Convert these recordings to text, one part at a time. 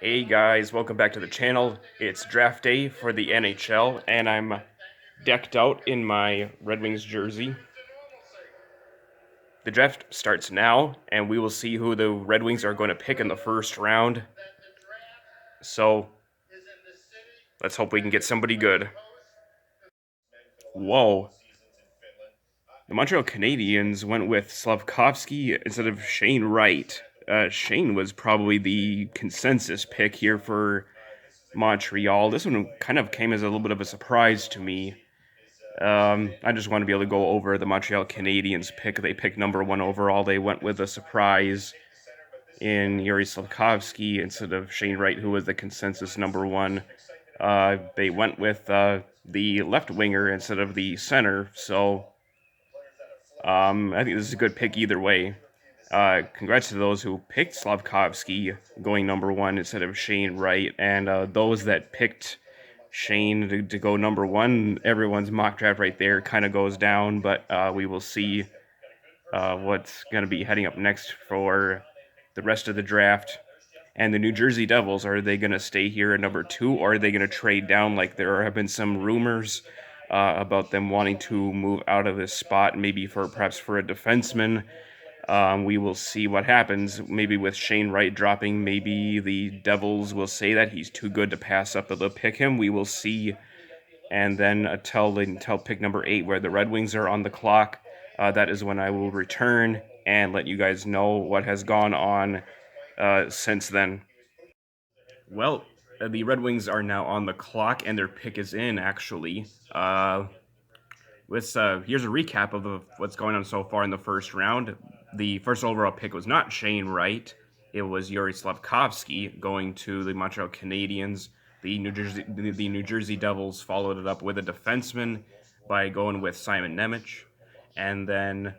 Hey guys, welcome back to the channel. It's draft day for the NHL, and I'm decked out in my Red Wings jersey. The draft starts now, and we will see who the Red Wings are going to pick in the first round. So, let's hope we can get somebody good. Whoa. The Montreal Canadiens went with Slafkovsky instead of Shane Wright. Shane was probably the consensus pick here for Montreal. This one kind of came as a little bit of a surprise to me. I just want to be able to go over the Montreal Canadiens pick. They picked number 1 overall. They went with a surprise in Yuri Slafkovsky instead of Shane Wright, who was the consensus number 1. They went with the left winger instead of the center. So I think this is a good pick either way. Congrats to those who picked Slafkovsky going number 1 instead of Shane Wright, and those that picked Shane to go number 1. Everyone's mock draft right there kind of goes down, but we will see what's going to be heading up next for the rest of the draft. And the New Jersey Devils, are they going to stay here at number 2, or are they going to trade down? Like, there have been some rumors about them wanting to move out of this spot, maybe perhaps for a defenseman. We will see what happens. Maybe with Shane Wright dropping, maybe the Devils will say that he's too good to pass up, but they'll pick him. We will see. And then until pick number 8, where the Red Wings are on the clock, that is when I will return and let you guys know what has gone on since then. Well, the Red Wings are now on the clock, and their pick is in, actually. Here's a recap of what's going on so far in the first round. The first overall pick was not Shane Wright. It was Yuri Slafkovsky going to the Montreal Canadiens. The New Jersey Devils followed it up with a defenseman by going with Simon Nemec. And then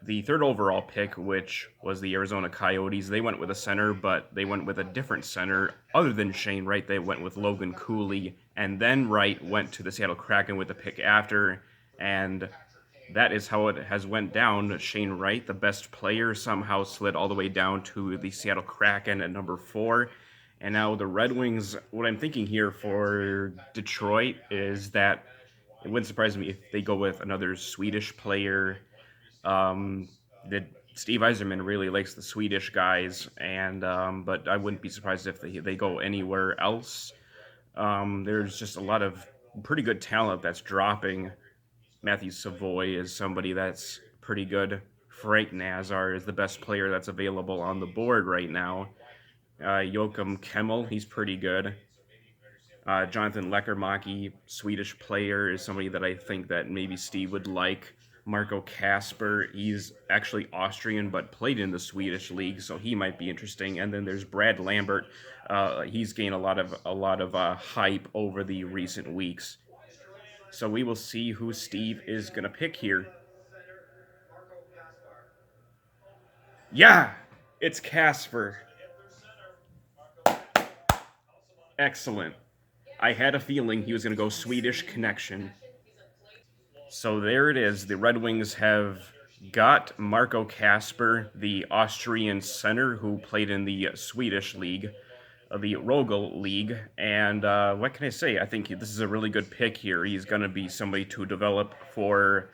the third overall pick, which was the Arizona Coyotes, they went with a center, but they went with a different center. Other than Shane Wright, they went with Logan Cooley. And then Wright went to the Seattle Kraken with the pick after. And that is how it has went down. Shane Wright, the best player, somehow slid all the way down to the Seattle Kraken at number 4. And now the Red Wings, what I'm thinking here for Detroit is that it wouldn't surprise me if they go with another Swedish player. That Steve Yzerman really likes the Swedish guys, and but I wouldn't be surprised if they go anywhere else. There's just a lot of pretty good talent that's dropping. Matthew Savoy is somebody that's pretty good. Frank Nazar is the best player that's available on the board right now. Joachim Kemmel, he's pretty good. Jonathan Lekkerimäki, Swedish player, is somebody that I think that maybe Steve would like. Marco Kasper, he's actually Austrian but played in the Swedish league, so he might be interesting. And then there's Brad Lambert. He's gained a lot of hype over the recent weeks. So we will see who Steve is gonna pick here. Yeah, it's Kasper. Excellent. I had a feeling he was gonna go Swedish connection. So there it is. The Red Wings have got Marco Kasper, the Austrian center who played in the Swedish league, the Rogel League. And what can I say? I think this is a really good pick here. He's going to be somebody to develop for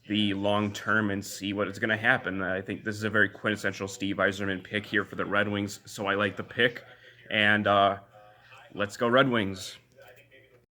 the long term and see what is going to happen. I think this is a very quintessential Steve Yzerman pick here for the Red Wings. So I like the pick. And let's go Red Wings.